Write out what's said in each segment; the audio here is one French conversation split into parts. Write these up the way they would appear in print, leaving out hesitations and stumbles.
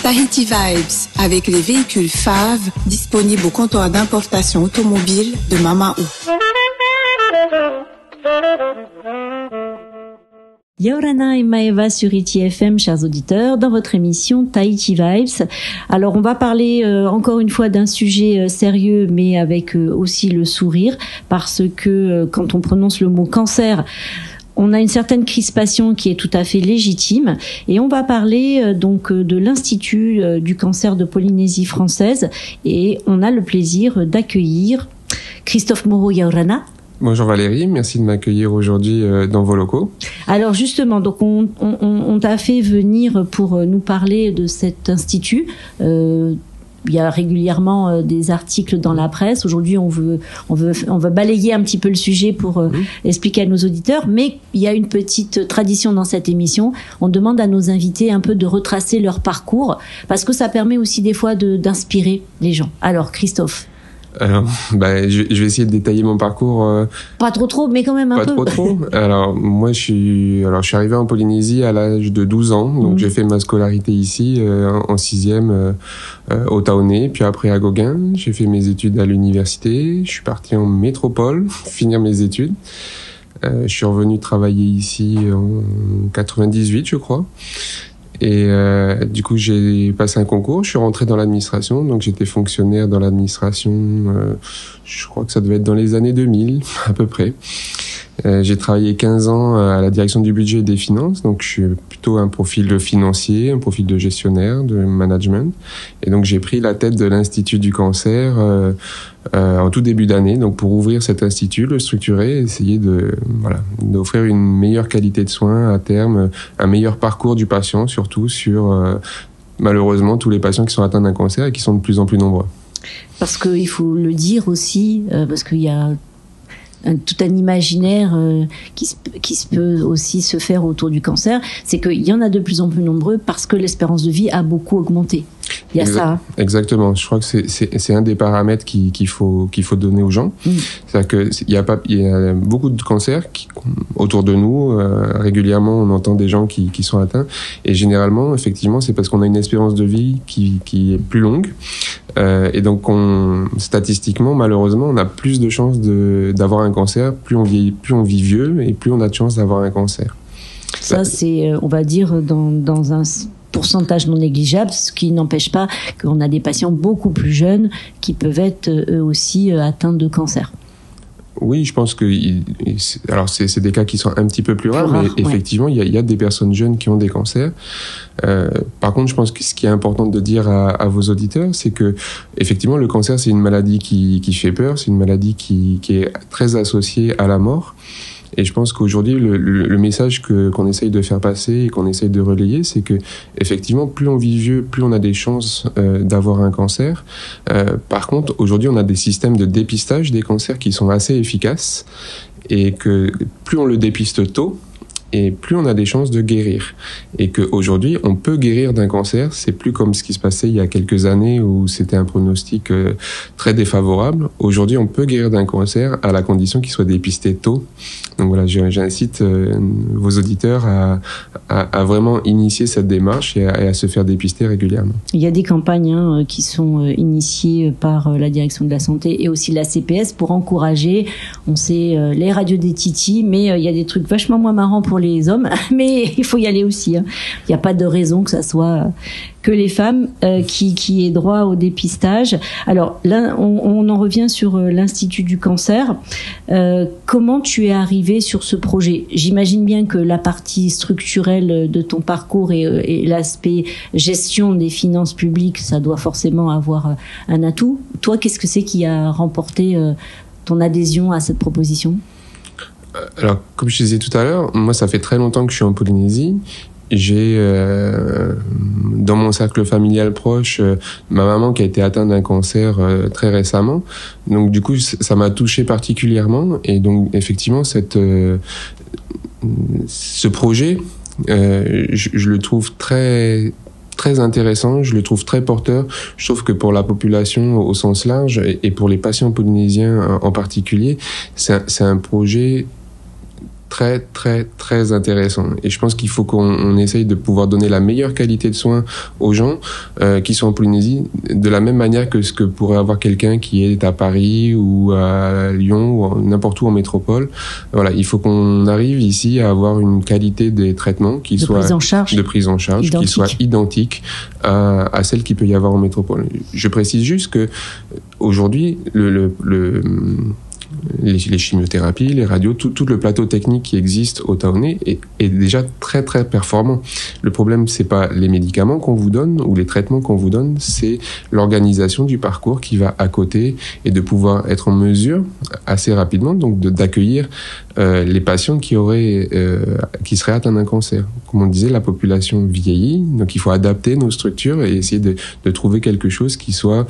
Tahiti Vibes, avec les véhicules FAV disponibles au comptoir d'importation automobile de Mamaou. Yaorana et Maeva sur Iti FM, chers auditeurs, dans votre émission Tahiti Vibes. Alors, on va parler encore une fois d'un sujet sérieux, mais avec aussi le sourire, parce que quand on prononce le mot cancer, on a une certaine crispation qui est tout à fait légitime, et on va parler donc de l'Institut du cancer de Polynésie française, et on a le plaisir d'accueillir Christophe Moreau Yaorana. Bonjour Valérie, merci de m'accueillir aujourd'hui dans vos locaux. Alors justement, donc on t'a fait venir pour nous parler de cet institut. Il y a régulièrement des articles dans la presse. Aujourd'hui, on va balayer un petit peu le sujet pour expliquer à nos auditeurs. Mais il y a une petite tradition dans cette émission. On demande à nos invités un peu de retracer leur parcours, parce que ça permet aussi des fois d'inspirer les gens. Alors, Christophe. Alors, je vais essayer de détailler mon parcours. Pas trop, mais quand même un peu. Pas trop. Alors, moi, je suis arrivé en Polynésie à l'âge de 12 ans. Donc, j'ai fait ma scolarité ici, en 6e, au Taoné, puis après à Gauguin. J'ai fait mes études à l'université. Je suis parti en métropole, finir mes études. Je suis revenu travailler ici en 98, je crois. Et du coup, j'ai passé un concours, je suis rentré dans l'administration, donc j'étais fonctionnaire dans l'administration, je crois que ça devait être dans les années 2000, à peu près. J'ai travaillé 15 ans à la direction du budget et des finances, donc je suis plutôt un profil financier, un profil de gestionnaire, de management. Et donc j'ai pris la tête de l'Institut du cancer en tout début d'année, donc pour ouvrir cet institut, le structurer, essayer d'offrir une meilleure qualité de soins à terme, un meilleur parcours du patient, surtout sur malheureusement tous les patients qui sont atteints d'un cancer et qui sont de plus en plus nombreux. Parce qu'il faut le dire aussi, parce qu'il y a tout un imaginaire qui peut aussi se faire autour du cancer, c'est qu'il y en a de plus en plus nombreux parce que l'espérance de vie a beaucoup augmenté. Il y a ça. Hein. Exactement. Je crois que c'est un des paramètres qu'il faut donner aux gens. C'est-à-dire que il y a beaucoup de cancers autour de nous. Régulièrement, on entend des gens qui sont atteints. Et généralement, effectivement, c'est parce qu'on a une espérance de vie qui est plus longue. Et donc, statistiquement, malheureusement, on a plus de chances d'avoir un cancer. Plus on vit vieux, et plus on a de chances d'avoir un cancer. Ça, c'est, on va dire, dans un pourcentage non négligeable, ce qui n'empêche pas qu'on a des patients beaucoup plus jeunes qui peuvent être eux aussi atteints de cancer. Oui, je pense que alors c'est des cas qui sont un petit peu plus rares, mais effectivement, il y a des personnes jeunes qui ont des cancers. Par contre, je pense que ce qui est important de dire à vos auditeurs, c'est que effectivement, le cancer, c'est une maladie qui fait peur, c'est une maladie qui est très associée à la mort. Et je pense qu'aujourd'hui, le message qu'on essaye de faire passer et qu'on essaye de relayer, c'est que effectivement, plus on vit vieux, plus on a des chances d'avoir un cancer. Par contre, aujourd'hui, on a des systèmes de dépistage des cancers qui sont assez efficaces, et que plus on le dépiste tôt, et plus on a des chances de guérir. Et qu'aujourd'hui, on peut guérir d'un cancer. C'est plus comme ce qui se passait il y a quelques années où c'était un pronostic très défavorable. Aujourd'hui, on peut guérir d'un cancer à la condition qu'il soit dépisté tôt. Donc voilà, j'incite vos auditeurs à vraiment initier cette démarche et à se faire dépister régulièrement. Il y a des campagnes qui sont initiées par la direction de la santé et aussi la CPS pour encourager, on sait, les radios des titis, mais il y a des trucs vachement moins marrants pour les hommes, mais il faut y aller aussi. Il n'y a pas de raison que ça soit que les femmes qui aient droit au dépistage. Alors là, on en revient sur l'Institut du cancer. Comment tu es arrivé sur ce projet ? J'imagine bien que la partie structurelle de ton parcours et l'aspect gestion des finances publiques, ça doit forcément avoir un atout. Toi, qu'est-ce que c'est qui a remporté ton adhésion à cette proposition ? Alors, comme je disais tout à l'heure, moi, ça fait très longtemps que je suis en Polynésie. J'ai, dans mon cercle familial proche, ma maman qui a été atteinte d'un cancer très récemment. Donc, du coup, ça m'a touché particulièrement. Et donc, effectivement, ce projet, je le trouve très intéressant, je le trouve très porteur. Je trouve que pour la population au sens large et pour les patients polynésiens en particulier, c'est un projet très très très intéressant, et je pense qu'il faut qu'on essaye de pouvoir donner la meilleure qualité de soins aux gens qui sont en Polynésie, de la même manière que ce que pourrait avoir quelqu'un qui est à Paris ou à Lyon ou n'importe où en métropole. Voilà, il faut qu'on arrive ici à avoir une qualité des traitements qui soit de prise en charge qui soit identique à celle qu'il peut y avoir en métropole. Je précise juste que aujourd'hui les chimiothérapies, les radios, tout le plateau technique qui existe au Taoné est déjà très très performant. Le problème, c'est pas les médicaments qu'on vous donne ou les traitements qu'on vous donne, c'est l'organisation du parcours qui va à côté, et de pouvoir être en mesure assez rapidement donc d'accueillir les patients qui seraient atteints d'un cancer. Comme on disait, la population vieillit, donc il faut adapter nos structures et essayer de trouver quelque chose qui soit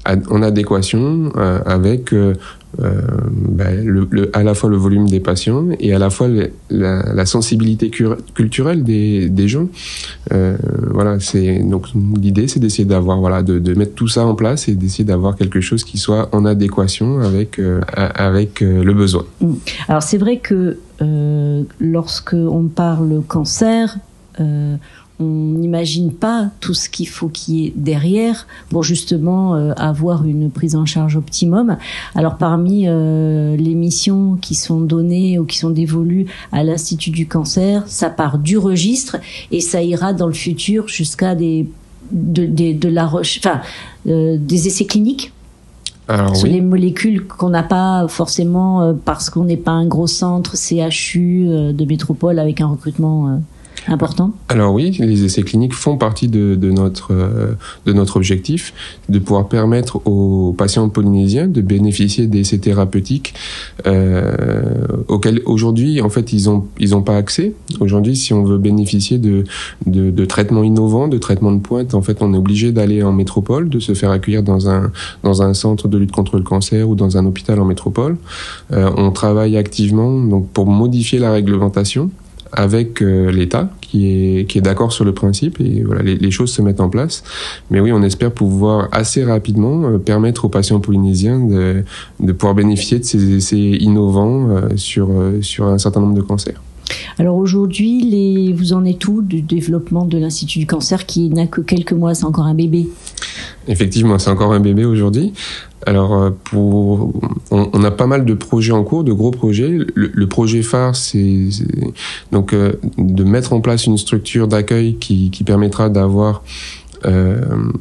en adéquation avec à la fois le volume des patients et à la fois la sensibilité culturelle des gens. Voilà, donc l'idée, c'est d'essayer d'avoir de mettre tout ça en place et d'essayer d'avoir quelque chose qui soit en adéquation avec le besoin. Alors c'est vrai que lorsque on parle cancer, on n'imagine pas tout ce qu'il faut qu'il y ait derrière pour justement avoir une prise en charge optimum. Alors parmi les missions qui sont données ou qui sont dévolues à l'Institut du cancer, ça part du registre et ça ira dans le futur jusqu'à des essais cliniques. Alors, sur les molécules qu'on n'a pas forcément parce qu'on n'est pas un gros centre CHU de métropole avec un recrutement important. Alors oui, les essais cliniques font partie de notre objectif, de pouvoir permettre aux patients polynésiens de bénéficier d'essais thérapeutiques auxquels aujourd'hui, en fait, ils ont pas accès. Aujourd'hui, si on veut bénéficier de traitements innovants, de traitements de pointe, en fait, on est obligé d'aller en métropole, de se faire accueillir dans un centre de lutte contre le cancer ou dans un hôpital en métropole. On travaille activement donc pour modifier la réglementation avec l'État qui est d'accord sur le principe, et voilà, les choses se mettent en place. Mais oui, on espère pouvoir assez rapidement permettre aux patients polynésiens de pouvoir bénéficier de ces essais innovants sur un certain nombre de cancers. Alors aujourd'hui, vous en êtes où du développement de l'Institut du cancer qui n'a que quelques mois, c'est encore un bébé? Effectivement, c'est encore un bébé aujourd'hui. Alors, on a pas mal de projets en cours, de gros projets. Le projet phare, c'est donc de mettre en place une structure d'accueil qui permettra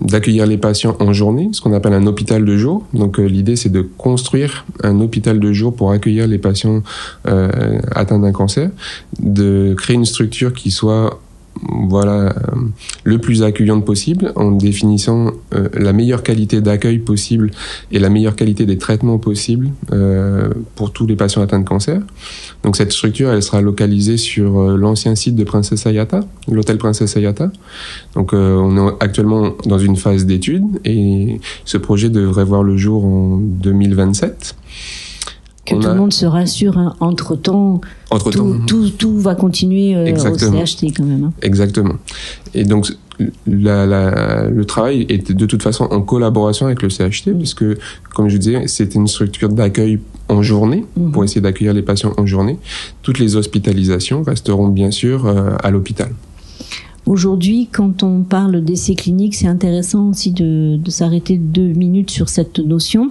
d'accueillir les patients en journée, ce qu'on appelle un hôpital de jour. Donc l'idée, c'est de construire un hôpital de jour pour accueillir les patients atteints d'un cancer, de créer une structure qui soit le plus accueillante possible, en définissant la meilleure qualité d'accueil possible et la meilleure qualité des traitements possibles pour tous les patients atteints de cancer. Donc cette structure, elle sera localisée sur l'ancien site de Princesse Ayata, l'hôtel Princesse Ayata. Donc on est actuellement dans une phase d'étude et ce projet devrait voir le jour en 2027. Que tout le monde se rassure, hein. Entre-temps, tout va continuer au CHT quand même. Hein. Exactement. Et donc, le travail est de toute façon en collaboration avec le CHT, puisque, comme je disais, c'est une structure d'accueil en journée, pour essayer d'accueillir les patients en journée. Toutes les hospitalisations resteront bien sûr à l'hôpital. Aujourd'hui, quand on parle d'essais cliniques, c'est intéressant aussi de s'arrêter 2 minutes sur cette notion.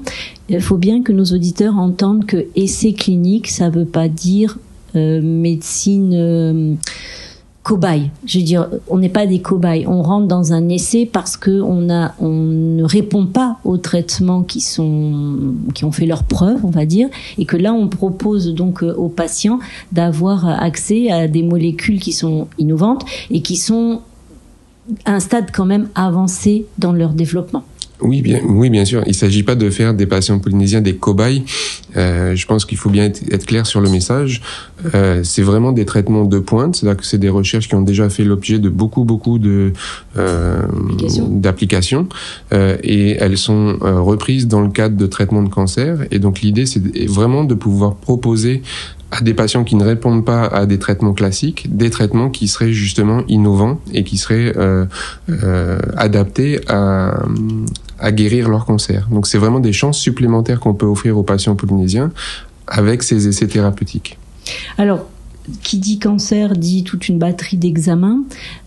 Il faut bien que nos auditeurs entendent que essais cliniques, ça ne veut pas dire médecine cobaye. Je veux dire, on n'est pas des cobayes. On rentre dans un essai parce que on ne répond pas aux traitements qui ont fait leurs preuves, on va dire, et que là on propose donc aux patients d'avoir accès à des molécules qui sont innovantes et qui sont à un stade quand même avancé dans leur développement. Oui, bien sûr. Il ne s'agit pas de faire des patients polynésiens des cobayes. Je pense qu'il faut bien être clair sur le message. C'est vraiment des traitements de pointe, c'est-à-dire que c'est des recherches qui ont déjà fait l'objet de beaucoup d'applications, et elles sont reprises dans le cadre de traitements de cancer. Et donc l'idée, c'est vraiment de pouvoir proposer à des patients qui ne répondent pas à des traitements classiques, des traitements qui seraient justement innovants et qui seraient adaptés à guérir leur cancer. Donc c'est vraiment des chances supplémentaires qu'on peut offrir aux patients polynésiens avec ces essais thérapeutiques. Alors, qui dit cancer dit toute une batterie d'examens.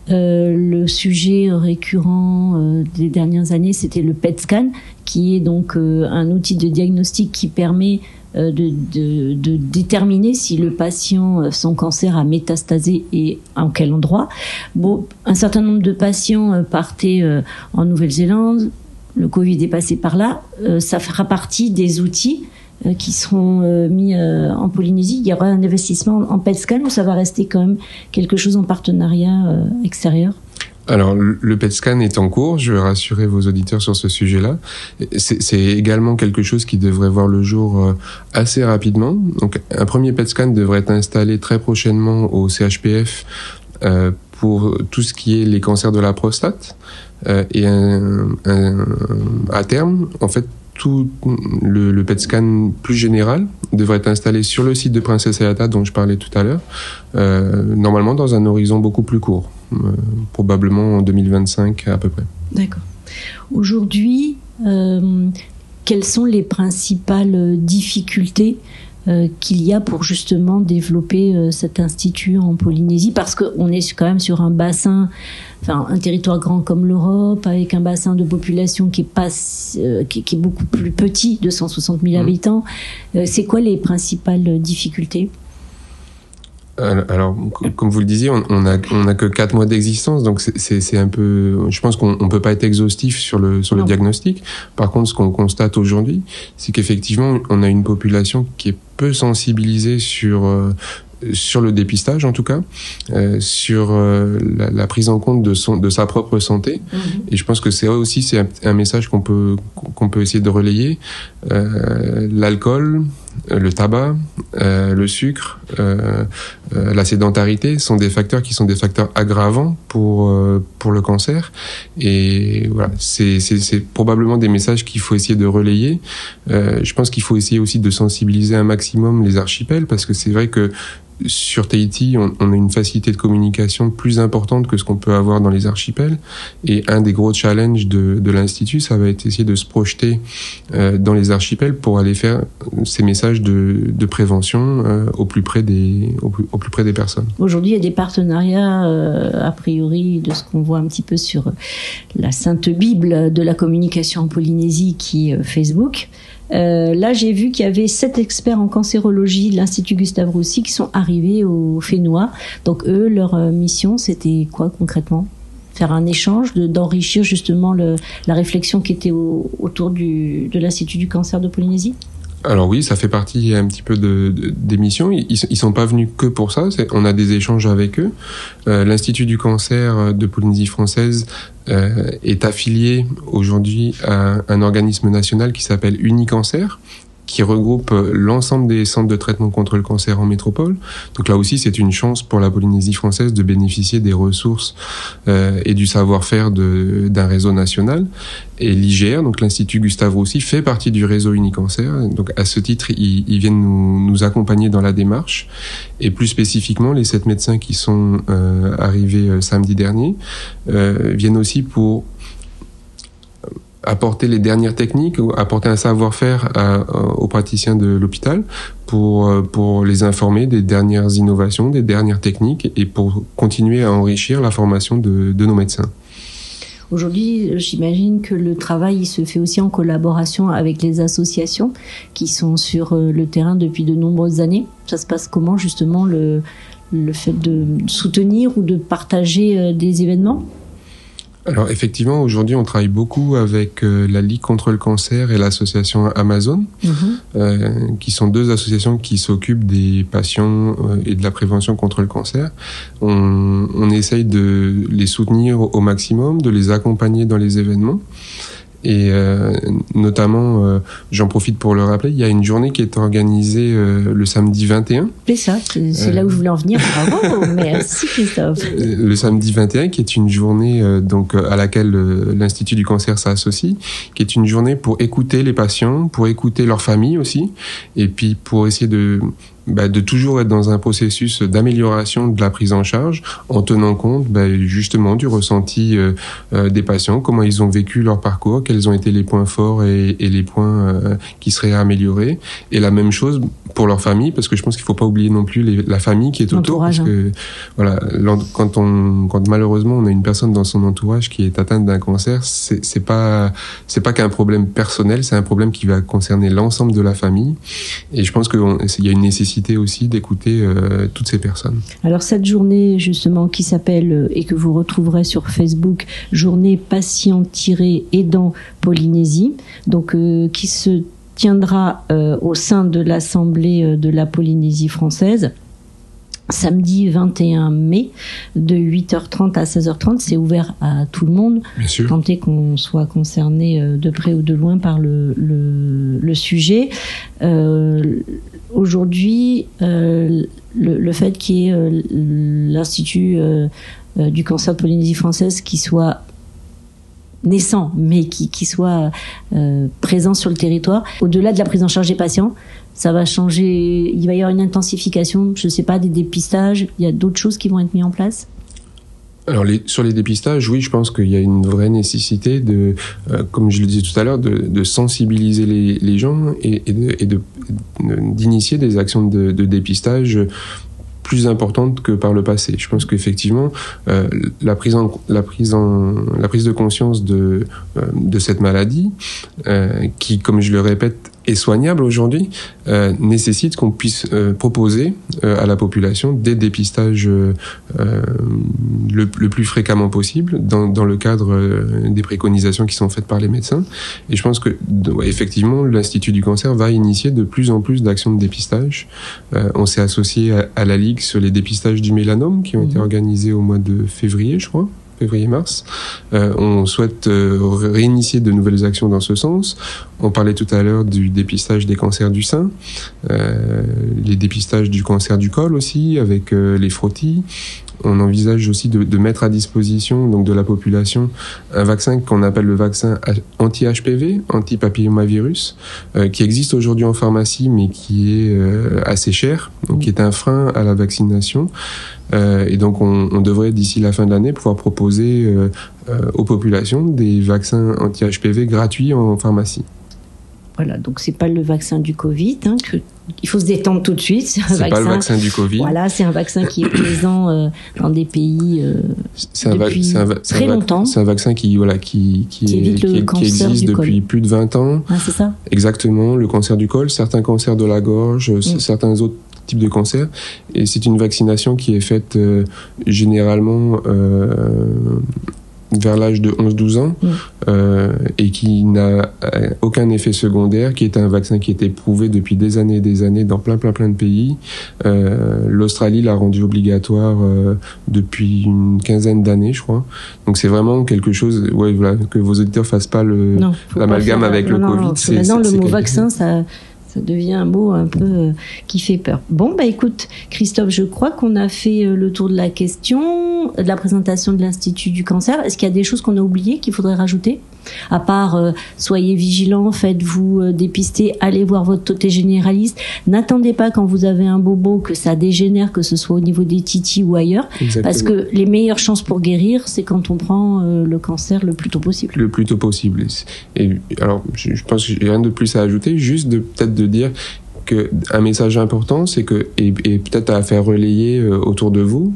Le sujet récurrent des dernières années, c'était le PET scan, qui est donc un outil de diagnostic qui permet de déterminer si le patient, son cancer a métastasé et en quel endroit. Bon, un certain nombre de patients partaient en Nouvelle-Zélande, le Covid est passé par là, ça fera partie des outils qui seront mis en Polynésie. Il y aura un investissement en PET scan ou ça va rester quand même quelque chose en partenariat extérieur? Alors, le PET scan est en cours, je vais rassurer vos auditeurs sur ce sujet-là. C'est également quelque chose qui devrait voir le jour assez rapidement. Donc, un premier PET scan devrait être installé très prochainement au CHPF pour tout ce qui est les cancers de la prostate. Et à terme, en fait, tout le PET scan plus général devrait être installé sur le site de Princesse Ayata dont je parlais tout à l'heure, normalement dans un horizon beaucoup plus court, probablement en 2025 à peu près. D'accord. Aujourd'hui, quelles sont les principales difficultés qu'il y a pour justement développer cet institut en Polynésie, parce qu'on est quand même sur un bassin, enfin un territoire grand comme l'Europe, avec un bassin de population qui est beaucoup plus petit, 260 000 habitants. C'est quoi les principales difficultés ? Alors, comme vous le disiez, on n'a que 4 mois d'existence, donc c'est un peu. Je pense qu'on peut pas être exhaustif sur le diagnostic. Par contre, ce qu'on constate aujourd'hui, c'est qu'effectivement, on a une population qui est peu sensibilisée sur le dépistage, en tout cas, sur la prise en compte de sa propre santé. Et je pense que c'est un message qu'on peut essayer de relayer. L'alcool, le tabac, le sucre, la sédentarité sont des facteurs qui sont des facteurs aggravants pour le cancer. Et voilà, c'est probablement des messages qu'il faut essayer de relayer. Je pense qu'il faut essayer aussi de sensibiliser un maximum les archipels, parce que c'est vrai que sur Tahiti, on a une facilité de communication plus importante que ce qu'on peut avoir dans les archipels. Et un des gros challenges de l'Institut, ça va être essayer de se projeter dans les archipels pour aller faire ces messages de prévention au plus près des personnes. Aujourd'hui, il y a des partenariats, a priori, de ce qu'on voit un petit peu sur la Sainte Bible de la communication en Polynésie, qui est Facebook. Là, j'ai vu qu'il y avait 7 experts en cancérologie de l'Institut Gustave Roussy qui sont arrivés au Fénois. Donc eux, leur mission, c'était quoi concrètement ? Faire un échange, d'enrichir justement la réflexion qui était autour de l'Institut du cancer de Polynésie ? Alors oui, ça fait partie un petit peu des missions. Ils sont pas venus que pour ça. On a des échanges avec eux. L'Institut du cancer de Polynésie française est affilié aujourd'hui à un organisme national qui s'appelle Unicancer, qui regroupe l'ensemble des centres de traitement contre le cancer en métropole. Donc là aussi, c'est une chance pour la Polynésie française de bénéficier des ressources et du savoir-faire d'un réseau national. Et l'IGR, donc l'Institut Gustave Roussy, fait partie du réseau Unicancer. Donc à ce titre, ils viennent nous accompagner dans la démarche. Et plus spécifiquement, les 7 médecins qui sont arrivés samedi dernier viennent aussi pour apporter les dernières techniques, apporter un savoir-faire aux praticiens de l'hôpital pour les informer des dernières innovations, des dernières techniques, et pour continuer à enrichir la formation de nos médecins. Aujourd'hui, j'imagine que le travail il se fait aussi en collaboration avec les associations qui sont sur le terrain depuis de nombreuses années. Ça se passe comment justement le fait de soutenir ou de partager des événements ? Alors effectivement, aujourd'hui, on travaille beaucoup avec la Ligue contre le cancer et l'association Amazon, qui sont 2 associations qui s'occupent des patients et de la prévention contre le cancer. On essaye de les soutenir au maximum, de les accompagner dans les événements. Et notamment, j'en profite pour le rappeler, il y a une journée qui est organisée le samedi 21. C'est ça, c'est là où je voulais en venir. Bravo, merci Christophe. Le samedi 21, qui est une journée donc à laquelle l'Institut du cancer s'associe, qui est une journée pour écouter les patients, pour écouter leurs familles aussi, et puis pour essayer de toujours être dans un processus d'amélioration de la prise en charge, en tenant compte justement du ressenti des patients, comment ils ont vécu leur parcours, quels ont été les points forts et les points qui seraient à améliorer. Et la même chose pour leur famille, parce que je pense qu'il faut pas oublier non plus la famille qui est autour, parce que voilà, quand malheureusement on a une personne dans son entourage qui est atteinte d'un cancer, c'est pas qu'un problème personnel, c'est un problème qui va concerner l'ensemble de la famille. Et je pense qu'il y a une nécessité aussi d'écouter toutes ces personnes. Alors cette journée justement qui s'appelle et que vous retrouverez sur Facebook, journée patient-aidant Polynésie, donc qui se tiendra au sein de l'Assemblée de la Polynésie française samedi 21 mai de 8h30 à 16h30. C'est ouvert à tout le monde, tant est qu'on soit concerné de près ou de loin par le sujet. Aujourd'hui, le fait qu'il y ait l'Institut du cancer de Polynésie française qui soit naissant, mais qui soit présent sur le territoire, au-delà de la prise en charge des patients, ça va changer, il va y avoir une intensification, je ne sais pas, des dépistages, il y a d'autres choses qui vont être mises en place? Alors sur les dépistages, oui, je pense qu'il y a une vraie nécessité de, comme je le disais tout à l'heure, de sensibiliser les gens et d'initier des actions de dépistage plus importante que par le passé. Je pense qu'effectivement, la prise de conscience de cette maladie, qui, comme je le répète, est soignable aujourd'hui, nécessite qu'on puisse proposer à la population des dépistages le plus fréquemment possible dans le cadre des préconisations qui sont faites par les médecins. Et je pense que effectivement, l'Institut du cancer va initier de plus en plus d'actions de dépistage. On s'est associé à la Ligue sur les dépistages du mélanome qui ont été organisés au mois de février, je crois. Février-mars. On souhaite réinitier de nouvelles actions dans ce sens. On parlait tout à l'heure du dépistage des cancers du sein, les dépistages du cancer du col aussi, avec les frottis. On envisage aussi de mettre à disposition donc de la population un vaccin qu'on appelle le vaccin anti-HPV, anti-papillomavirus, qui existe aujourd'hui en pharmacie mais qui est assez cher, donc qui est un frein à la vaccination. Et donc on devrait d'ici la fin de l'année pouvoir proposer aux populations des vaccins anti-HPV gratuits en pharmacie. Voilà, donc c'est pas le vaccin du Covid, il faut se détendre tout de suite. C'est pas le vaccin du Covid. Voilà, c'est un vaccin qui est présent dans des pays depuis très longtemps. C'est un vaccin qui existe depuis plus de 20 ans. Ah, c'est ça. Exactement, le cancer du col, certains cancers de la gorge, certains autres types de cancers. Et c'est une vaccination qui est faite généralement vers l'âge de 11-12 ans et qui n'a aucun effet secondaire, qui est un vaccin qui est éprouvé depuis des années et des années dans plein de pays. L'Australie l'a rendu obligatoire depuis une quinzaine d'années, je crois. Donc c'est vraiment quelque chose, que vos auditeurs fassent pas l'amalgame avec le Covid. Maintenant, le mot vaccin, ça devient un mot un peu qui fait peur. Bon, écoute, Christophe, je crois qu'on a fait le tour de la question, de la présentation de l'Institut du cancer. Est-ce qu'il y a des choses qu'on a oubliées qu'il faudrait rajouter? À part, soyez vigilants, faites-vous dépister, allez voir votre toté généraliste. N'attendez pas quand vous avez un bobo que ça dégénère, que ce soit au niveau des titis ou ailleurs. Exactement. Parce que les meilleures chances pour guérir, c'est quand on prend le cancer le plus tôt possible. Le plus tôt possible. Et alors, je pense que j'ai rien de plus à ajouter, juste peut-être de dire que un message important, c'est que et peut-être à faire relayer autour de vous,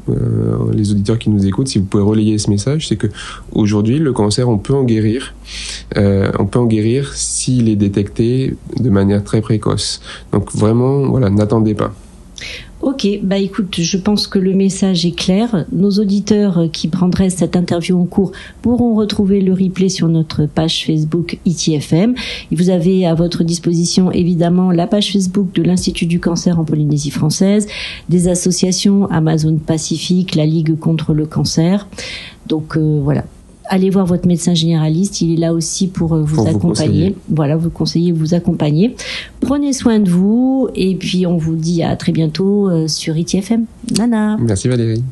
les auditeurs qui nous écoutent, si vous pouvez relayer ce message, c'est que aujourd'hui le cancer, on peut en guérir. On peut en guérir s'il est détecté de manière très précoce. Donc vraiment, n'attendez pas. Ok, écoute, je pense que le message est clair. Nos auditeurs qui prendraient cette interview en cours pourront retrouver le replay sur notre page Facebook ITFM. Et vous avez à votre disposition évidemment la page Facebook de l'Institut du cancer en Polynésie française, des associations Amazon Pacifique, la Ligue contre le cancer. Donc voilà. Allez voir votre médecin généraliste, il est là aussi pour vous accompagner. Vous conseiller, vous accompagner. Prenez soin de vous et puis on vous dit à très bientôt sur ITFM. Nana. Merci Valérie.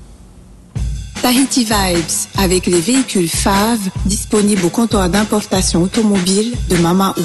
Tahiti Vibes avec les véhicules FAV disponibles au comptoir d'importation automobile de Mama'u.